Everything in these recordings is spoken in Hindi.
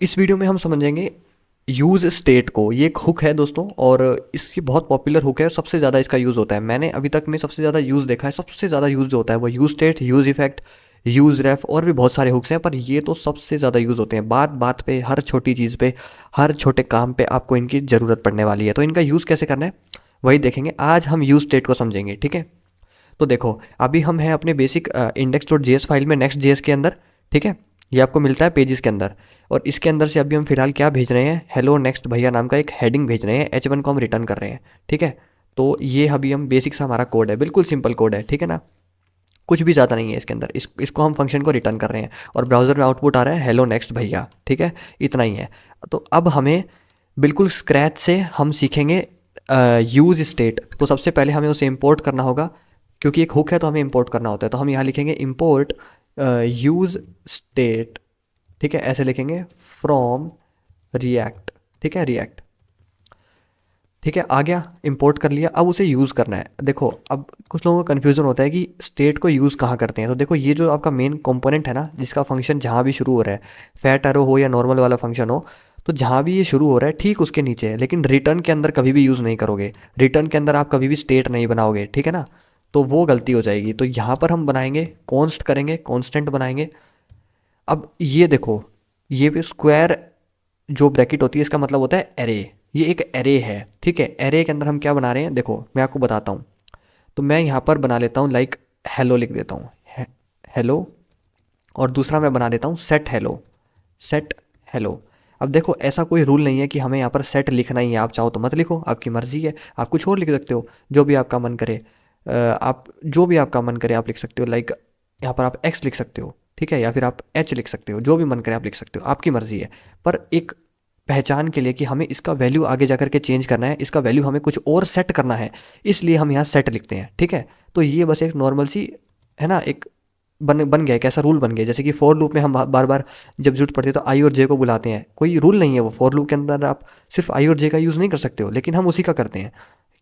इस वीडियो में हम समझेंगे यूज़ स्टेट को। ये एक हुक है दोस्तों, और इसकी बहुत पॉपुलर हुक है और सबसे ज़्यादा इसका यूज़ होता है। मैंने अभी तक में सबसे ज़्यादा यूज़ देखा है, सबसे ज़्यादा यूज़ जो होता है वो use state, use effect, use ref और भी बहुत सारे हुक्स हैं, पर ये तो सबसे ज़्यादा यूज़ होते हैं। बात बात पे, हर छोटी चीज़ पे, हर छोटे काम पे आपको इनकी ज़रूरत पड़ने वाली है। तो इनका यूज़ कैसे करना है वही देखेंगे। आज हम यूज़ स्टेट को समझेंगे, ठीक है। तो देखो, अभी हम हैं अपने बेसिक index.js फाइल में, नेक्स्ट जेएस के अंदर, ठीक है। ये आपको मिलता है पेजेस के अंदर, और इसके अंदर से अभी हम फिलहाल क्या भेज रहे हैं, हेलो नेक्स्ट भैया नाम का एक हेडिंग भेज रहे हैं, H1 को हम रिटर्न कर रहे हैं, ठीक है। तो ये अभी हम बेसिक सा हमारा कोड है, बिल्कुल सिंपल कोड है, ठीक है ना। कुछ भी ज़्यादा नहीं है इसके अंदर। इसको हम फंक्शन को रिटर्न कर रहे हैं और ब्राउज़र में आउटपुट आ रहा है हेलो नेक्स्ट भैया, ठीक है। इतना ही है। तो अब हमें बिल्कुल स्क्रैच से हम सीखेंगे यूज़ स्टेट। तो सबसे पहले हमें उसे इंपोर्ट करना होगा, क्योंकि एक हुक है तो हमें इंपोर्ट करना होता है। तो हम यहाँ लिखेंगे इंपोर्ट यूज़ स्टेट, ठीक है, ऐसे लिखेंगे फ्रॉम रिएक्ट, ठीक है, रिएक्ट, ठीक है। आ गया, इंपोर्ट कर लिया। अब उसे यूज़ करना है। देखो, अब कुछ लोगों को कन्फ्यूज़न होता है कि स्टेट को यूज़ कहाँ करते हैं। तो देखो, ये जो आपका मेन कंपोनेंट है ना, जिसका फंक्शन जहाँ भी शुरू हो रहा है, फैट एरो हो या नॉर्मल वाला फंक्शन हो, तो जहाँ भी ये शुरू हो रहा है ठीक उसके नीचे है। लेकिन रिटर्न के अंदर कभी भी यूज़ नहीं करोगे, रिटर्न के अंदर आप कभी भी स्टेट नहीं बनाओगे, ठीक है ना। तो वो गलती हो जाएगी। तो यहाँ पर हम बनाएंगे कॉन्स्ट, करेंगे कॉन्स्टेंट बनाएंगे। अब ये देखो, ये भी स्क्वायर जो ब्रैकेट होती है इसका मतलब होता है एरे। ये एक एरे है, ठीक है। एरे के अंदर हम क्या बना रहे हैं, देखो मैं आपको बताता हूँ। तो मैं यहाँ पर बना लेता हूँ लाइक हेलो लिख देता हूँ, हेलो। और दूसरा मैं बना देता हूँ सेट हेलो, सेट हेलो। अब देखो, ऐसा कोई रूल नहीं है कि हमें यहाँ पर सेट लिखना ही है। आप चाहो तो मत लिखो, आपकी मर्ज़ी है। आप कुछ और लिख सकते हो, जो भी आपका मन करे। आप जो भी आपका मन करे आप लिख सकते हो। लाइक यहाँ पर आप एक्स लिख सकते हो, ठीक है, या फिर आप एच लिख सकते हो, जो भी मन करे आप लिख सकते हो, आपकी मर्ज़ी है। पर एक पहचान के लिए कि हमें इसका वैल्यू आगे जा कर के चेंज करना है, इसका वैल्यू हमें कुछ और सेट करना है, इसलिए हम यहाँ सेट लिखते हैं, ठीक है। तो ये बस एक नॉर्मल सी है ना, एक बन बन गया, एक ऐसा रूल बन गया। जैसे कि फॉर लूप में हम बार बार जब जरूरत पड़ती है तो आई और जे को बुलाते हैं, कोई रूल नहीं है वो। फॉर लूप के अंदर आप सिर्फ आई और जे का यूज़ नहीं कर सकते हो, लेकिन हम उसी का करते हैं,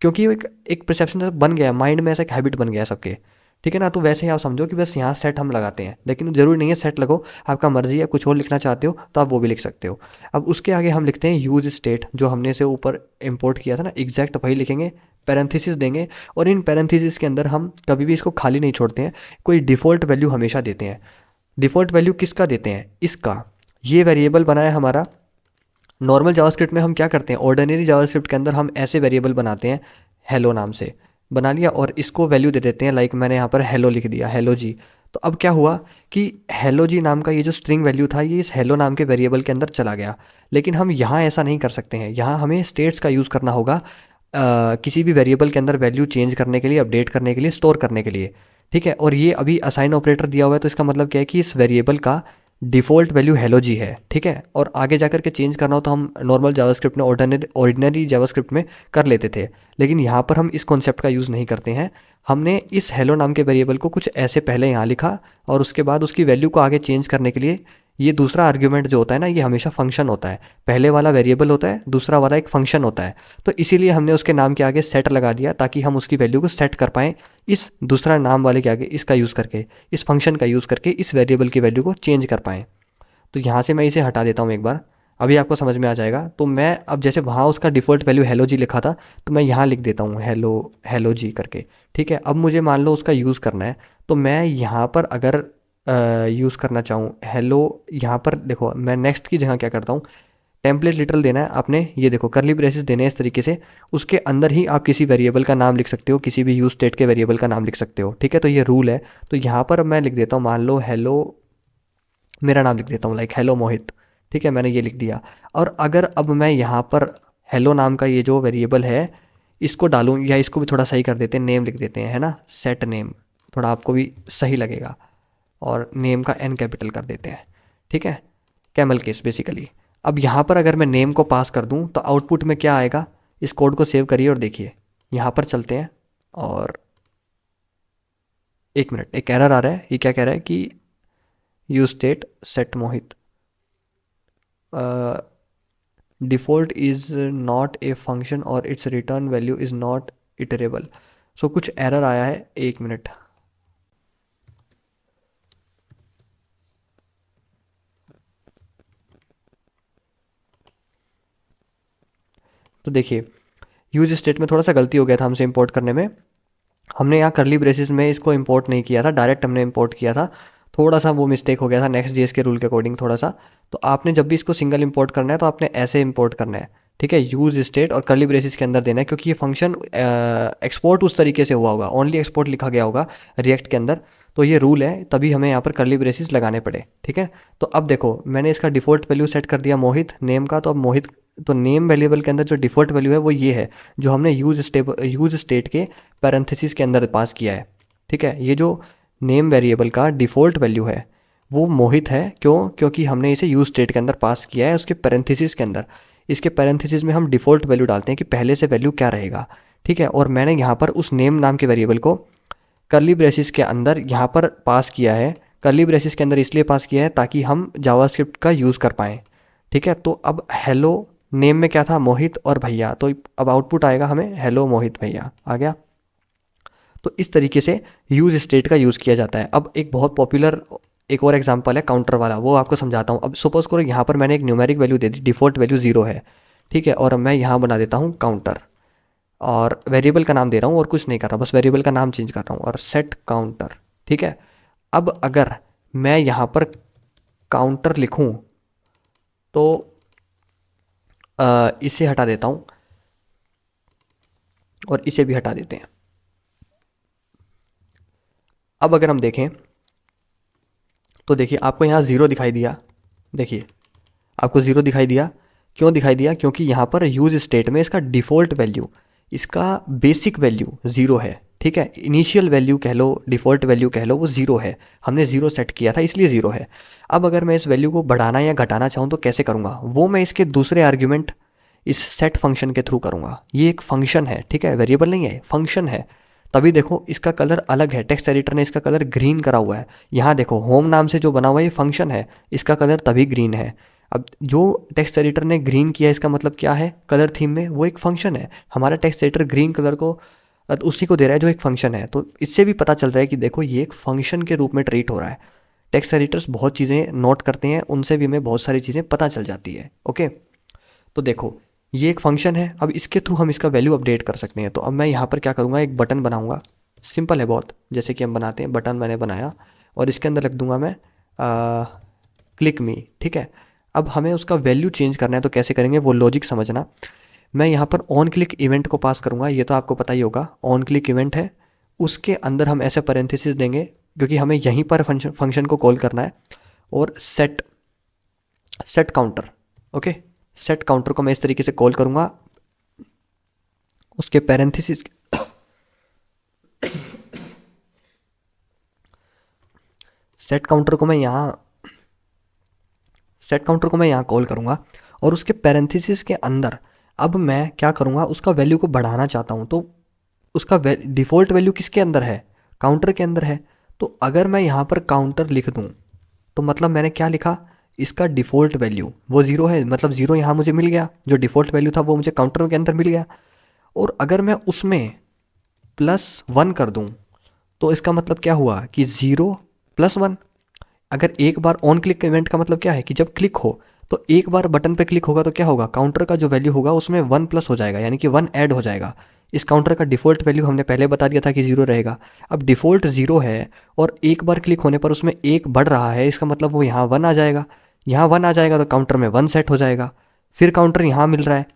क्योंकि वो एक परसेप्शन बन गया है माइंड में, ऐसा एक हैबिट बन गया है सबके, ठीक है ना। तो वैसे ही आप समझो कि बस यहाँ सेट हम लगाते हैं, लेकिन ज़रूरी नहीं है सेट लगो, आपका मर्जी है। कुछ और लिखना चाहते हो तो आप वो भी लिख सकते हो। अब उसके आगे हम लिखते हैं यूज स्टेट, जो हमने से ऊपर इंपोर्ट किया था ना, एग्जैक्ट वही लिखेंगे, पैरेंथेसिस देंगे। और इन पैरेंथेसिस के अंदर हम कभी भी इसको खाली नहीं छोड़ते हैं, कोई डिफ़ॉल्ट वैल्यू हमेशा देते हैं। डिफ़ॉल्ट वैल्यू किसका देते हैं, इसका। ये वेरिएबल बना है हमारा। नॉर्मल जावास्क्रिप्ट में हम क्या करते हैं, ऑर्डिनरी जावास्क्रिप्ट के अंदर हम ऐसे वेरिएबल बनाते हैं, हेलो नाम से बना लिया, और इसको वैल्यू दे देते हैं। लाइक मैंने यहाँ पर हेलो लिख दिया, हेलो जी। तो अब क्या हुआ कि हेलो जी नाम का ये जो स्ट्रिंग वैल्यू था, ये इस हेलो नाम के वेरिएबल के अंदर चला गया। लेकिन हम यहाँ ऐसा नहीं कर सकते हैं, यहाँ हमें स्टेट्स का यूज़ करना होगा किसी भी वेरिएबल के अंदर वैल्यू चेंज करने के लिए, अपडेट करने के लिए, स्टोर करने के लिए, ठीक है। और ये अभी असाइन ऑपरेटर दिया हुआ है, तो इसका मतलब क्या है कि इस वेरिएबल का डिफ़ॉल्ट वैल्यू हेलो जी है, ठीक है। और आगे जाकर के चेंज करना हो तो हम नॉर्मल जावास्क्रिप्ट में, ऑर्डिनरी जावास्क्रिप्ट में कर लेते थे। लेकिन यहाँ पर हम इस कॉन्सेप्ट का यूज़ नहीं करते हैं। हमने इस हेलो नाम के वेरिएबल को कुछ ऐसे पहले यहाँ लिखा, और उसके बाद उसकी वैल्यू को आगे चेंज करने के लिए ये दूसरा आर्ग्यूमेंट जो होता है ना, ये हमेशा फंक्शन होता है। पहले वाला वेरिएबल होता है, दूसरा वाला एक फंक्शन होता है। तो इसीलिए हमने उसके नाम के आगे सेट लगा दिया, ताकि हम उसकी वैल्यू को सेट कर पाएँ इस दूसरा नाम वाले के आगे, इसका यूज़ करके, इस फंक्शन का यूज़ करके इस वेरिएबल की वैल्यू को चेंज कर पाएँ। तो यहाँ से मैं इसे हटा देता हूँ एक बार, अभी आपको समझ में आ जाएगा। तो मैं अब जैसे वहाँ उसका डिफ़ॉल्ट वैल्यू हेलो जी लिखा था, तो मैं यहाँ लिख देता हूँ हेलो, हेलो जी करके, ठीक है। अब मुझे मान लो उसका यूज़ करना है, तो मैं यहाँ पर अगर यूज़ करना चाहूँ हेलो, यहाँ पर देखो मैं नेक्स्ट की जगह क्या करता हूँ, टेम्पलेट लिटरल देना है आपने, ये देखो करली ब्रेसेस देने हैं इस तरीके से। उसके अंदर ही आप किसी वेरिएबल का नाम लिख सकते हो, किसी भी यूज स्टेट के वेरिएबल का नाम लिख सकते हो, ठीक है। तो ये रूल है। तो यहाँ पर अब मैं लिख देता हूँ, मान लो हेलो, मेरा नाम लिख देता हूँ लाइक हेलो मोहित, ठीक है, मैंने ये लिख दिया। और अगर अब मैं यहाँ पर हेलो नाम का ये जो वेरिएबल है, इसको डालूँ, या इसको भी थोड़ा सही कर देते हैं, नेम लिख देते हैं, है ना, सेट नेम, थोड़ा आपको भी सही लगेगा। और नेम का एन कैपिटल कर देते हैं, ठीक है, कैमल केस बेसिकली। अब यहाँ पर अगर मैं नेम को पास कर दूँ तो आउटपुट में क्या आएगा, इस कोड को सेव करिए और देखिए। यहाँ पर चलते हैं, और एक मिनट, एक एरर आ रहा है। ये क्या कह रहा है कि use state set Mohit default is not a function और its return value is not iterable. So कुछ एरर आया है, एक मिनट। तो देखिए यूज स्टेट में थोड़ा सा गलती हो गया था हमसे इंपोर्ट करने में। हमने यहाँ करली ब्रेसेस में इसको इंपोर्ट नहीं किया था, डायरेक्ट हमने इंपोर्ट किया था। थोड़ा सा वो मिस्टेक हो गया था नेक्स्ट जेएस के रूल के अकॉर्डिंग थोड़ा सा। तो आपने जब भी इसको सिंगल इंपोर्ट करना है तो आपने ऐसे इंपोर्ट करना है, ठीक है, यूज स्टेट और करली ब्रेसेस के अंदर देना है, क्योंकि ये फंक्शन एक्सपोर्ट उस तरीके से हुआ होगा, ओनली एक्सपोर्ट लिखा गया होगा रिएक्ट के अंदर। तो ये रूल है, तभी हमें यहाँ पर करली ब्रेसेस लगाने पड़े, ठीक है। तो अब देखो मैंने इसका डिफ़ॉल्ट वैल्यू सेट कर दिया मोहित नेम का। तो अब मोहित, तो नेम वेरिएबल के अंदर जो डिफ़ॉल्ट वैल्यू है वो ये है, जो हमने यूज स्टेट के पैरेंथेसिस के अंदर पास किया है, ठीक है। ये जो नेम वेरिएबल का डिफ़ॉल्ट वैल्यू है वो मोहित है, क्यों? क्योंकि हमने इसे यूज स्टेट के अंदर पास किया है उसके पैरेंथेसिस के अंदर। इसके पैरेंथेसिस में हम डिफ़ॉल्ट वैल्यू डालते हैं कि पहले से वैल्यू क्या रहेगा, ठीक है। और मैंने यहाँ पर उस नेम नाम के वेरिएबल को करली ब्रेसिस के अंदर यहाँ पर पास किया है। करली ब्रेसिस के अंदर इसलिए पास किया है ताकि हम जावास्क्रिप्ट का यूज़ कर पाएँ, ठीक है। तो अब हेलो नेम में क्या था, मोहित और भैया, तो अब आउटपुट आएगा हमें हेलो मोहित भैया आ गया। तो इस तरीके से यूज स्टेट का यूज़ किया जाता है। अब एक बहुत पॉपुलर एक और एग्जांपल है काउंटर वाला, वो आपको समझाता हूँ। अब सपोज करो यहाँ पर मैंने एक न्यूमेरिक वैल्यू दे दी, डिफ़ॉल्ट वैल्यू 0 है, ठीक है। और अब मैं यहाँ बना देता हूँ काउंटर, और वेरिएबल का नाम दे रहा हूँ और कुछ नहीं कर रहा, बस वेरिएबल का नाम चेंज कर रहा हूँ और सेट काउंटर, ठीक है। अब अगर मैं यहाँ पर काउंटर लिखूँ तो इसे हटा देता हूँ और इसे भी हटा देते हैं। अब अगर हम देखें तो देखिए आपको यहाँ ज़ीरो दिखाई दिया, देखिए आपको ज़ीरो दिखाई दिया। क्यों दिखाई दिया? क्योंकि यहाँ पर यूज स्टेट में इसका डिफ़ॉल्ट वैल्यू, इसका बेसिक वैल्यू ज़ीरो है, ठीक है। इनिशियल वैल्यू कह लो, डिफ़ॉल्ट वैल्यू कह लो, वो ज़ीरो है। हमने ज़ीरो सेट किया था इसलिए ज़ीरो है। अब अगर मैं इस वैल्यू को बढ़ाना या घटाना चाहूँ तो कैसे करूँगा? वो मैं इसके दूसरे आर्ग्यूमेंट इस सेट फंक्शन के थ्रू करूँगा। ये एक फंक्शन है, ठीक है, वेरिएबल नहीं है, फंक्शन है। तभी देखो इसका कलर अलग है, टेक्स्ट एडिटर ने इसका कलर ग्रीन करा हुआ है। यहाँ देखो होम नाम से जो बना हुआ है ये फंक्शन है, इसका कलर तभी ग्रीन है। अब जो टेक्स्ट एडिटर ने ग्रीन किया इसका मतलब क्या है? कलर थीम में वो एक फंक्शन है। हमारा टेक्स्ट एडिटर ग्रीन कलर को उसी को दे रहा है जो एक फंक्शन है। तो इससे भी पता चल रहा है कि देखो ये एक फंक्शन के रूप में ट्रीट हो रहा है। टेक्स्ट एडिटर्स बहुत चीज़ें नोट करते हैं, उनसे भी हमें बहुत सारी चीज़ें पता चल जाती है। ओके, तो देखो ये एक फंक्शन है, अब इसके थ्रू हम इसका वैल्यू अपडेट कर सकते हैं। तो अब मैं यहाँ पर क्या करूँगा, एक बटन बनाऊँगा, सिंपल है बहुत, जैसे कि हम बनाते हैं। बटन मैंने बनाया और इसके अंदर रख दूँगा मैं क्लिक मी, ठीक है। अब हमें उसका वैल्यू चेंज करना है, तो कैसे करेंगे वो लॉजिक समझना। मैं यहाँ पर ऑन क्लिक इवेंट को पास करूँगा, ये तो आपको पता ही होगा ऑन क्लिक इवेंट है। उसके अंदर हम ऐसे पैरेंथेसिस देंगे क्योंकि हमें यहीं पर फंक्शन को कॉल करना है। और set set counter, okay, set counter को मैं इस तरीके से कॉल करूँगा। उसके पैरेंथेसिस सेट काउंटर को मैं यहाँ सेट काउंटर को मैं यहाँ कॉल करूँगा और उसके पैरेंथेसिस के अंदर अब मैं क्या करूँगा, उसका वैल्यू को बढ़ाना चाहता हूँ। तो उसका डिफ़ॉल्ट वैल्यू किसके अंदर है? काउंटर के अंदर है। तो अगर मैं यहाँ पर काउंटर लिख दूँ तो मतलब मैंने क्या लिखा, इसका डिफ़ॉल्ट वैल्यू वो ज़ीरो है, मतलब ज़ीरो यहाँ मुझे मिल गया, जो डिफ़ॉल्ट वैल्यू था वो मुझे काउंटर के अंदर मिल गया। और अगर मैं उसमें +1 कर दूँ तो इसका मतलब क्या हुआ कि 0 + 1। अगर एक बार ऑन क्लिक इवेंट का मतलब क्या है कि जब क्लिक हो तो एक बार बटन पे क्लिक होगा तो क्या होगा, काउंटर का जो वैल्यू होगा उसमें 1 प्लस हो जाएगा, यानी कि 1 ऐड हो जाएगा। इस काउंटर का डिफ़ॉल्ट वैल्यू हमने पहले बता दिया था कि 0 रहेगा। अब डिफ़ॉल्ट 0 है और एक बार क्लिक होने पर उसमें 1 बढ़ रहा है, इसका मतलब वो यहाँ 1 आ जाएगा। यहाँ 1 आ जाएगा तो काउंटर में 1 सेट हो जाएगा। फिर काउंटर यहाँ मिल रहा है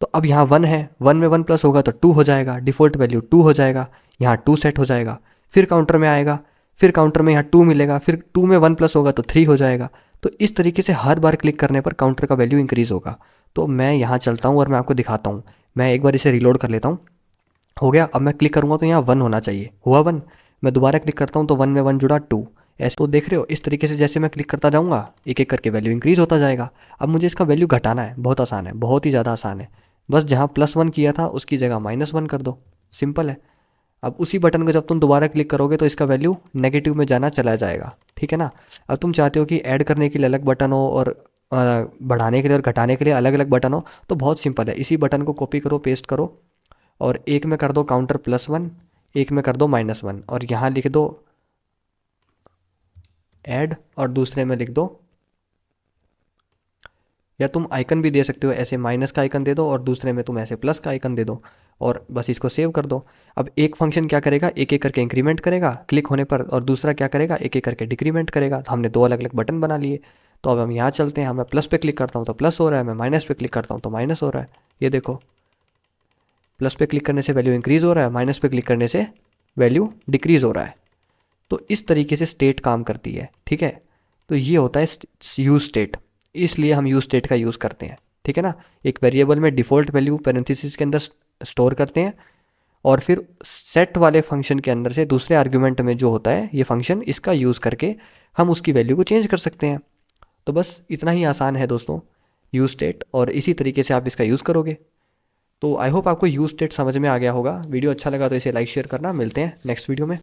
तो अब यहाँ 1 है, 1 में 1 प्लस होगा तो 2 हो जाएगा, डिफ़ॉल्ट वैल्यू 2 हो जाएगा, यहाँ 2 सेट हो जाएगा। फिर काउंटर में आएगा, फिर काउंटर में यहाँ 2 मिलेगा, फिर 2 में 1 प्लस होगा तो 3 हो जाएगा। तो इस तरीके से हर बार क्लिक करने पर काउंटर का वैल्यू इंक्रीज़ होगा। तो मैं यहाँ चलता हूँ और मैं आपको दिखाता हूँ। मैं एक बार इसे रिलोड कर लेता हूँ। हो गया, अब मैं क्लिक करूँगा तो यहाँ 1 होना चाहिए, हुआ 1। मैं दोबारा क्लिक करता हूँ तो 1 में 1 जुड़ा 2। ऐसे तो देख रहे हो, इस तरीके से जैसे मैं क्लिक करता जाऊँगा एक एक करके वैल्यू इंक्रीज़ होता जाएगा। अब मुझे इसका वैल्यू घटाना है, बहुत आसान है, बहुत ही ज़्यादा आसान है। बस जहाँ +1 किया था उसकी जगह -1 कर दो, सिंपल है। अब उसी बटन को जब तुम दोबारा क्लिक करोगे तो इसका वैल्यू नेगेटिव में जाना चला जाएगा, ठीक है ना। अब तुम चाहते हो कि ऐड करने के लिए अलग बटन हो और बढ़ाने के लिए और घटाने के लिए अलग अलग बटन हो, तो बहुत सिंपल है, इसी बटन को कॉपी करो, पेस्ट करो और एक में कर दो काउंटर +1, एक में कर दो -1 और यहाँ लिख दो ऐड और दूसरे में लिख दो या तुम आइकन भी दे सकते हो, ऐसे माइनस का आइकन दे दो और दूसरे में तुम ऐसे प्लस का आइकन दे दो और बस इसको सेव कर दो। अब एक फंक्शन क्या करेगा, एक एक करके इंक्रीमेंट करेगा क्लिक होने पर, और दूसरा क्या करेगा, एक एक करके डिक्रीमेंट करेगा। तो हमने दो अलग अलग बटन बना लिए। तो अब हम यहाँ चलते हैं, मैं प्लस पे क्लिक करता हूँ तो प्लस हो रहा है, मैं माइनस पे क्लिक करता हूँ तो माइनस हो रहा है। ये देखो, प्लस पे क्लिक करने से वैल्यू इंक्रीज़ हो रहा है, माइनस पे क्लिक करने से वैल्यू डिक्रीज़ हो रहा है। तो इस तरीके से स्टेट काम करती है, ठीक है। तो ये होता है यूज स्टेट, इसलिए हम यूज स्टेट का यूज़ करते हैं, ठीक है ना। एक वेरिएबल में डिफ़ॉल्ट वैल्यू पैरेंथेसिस के अंदर स्टोर करते हैं, और फिर सेट वाले फंक्शन के अंदर से दूसरे आर्गुमेंट में जो होता है ये फंक्शन, इसका यूज़ करके हम उसकी वैल्यू को चेंज कर सकते हैं। तो बस इतना ही आसान है दोस्तों यूज स्टेट, और इसी तरीके से आप इसका यूज़ करोगे। तो आई होप आपको यूज स्टेट समझ में आ गया होगा। वीडियो अच्छा लगा तो इसे लाइक शेयर करना। मिलते हैं नेक्स्ट वीडियो में।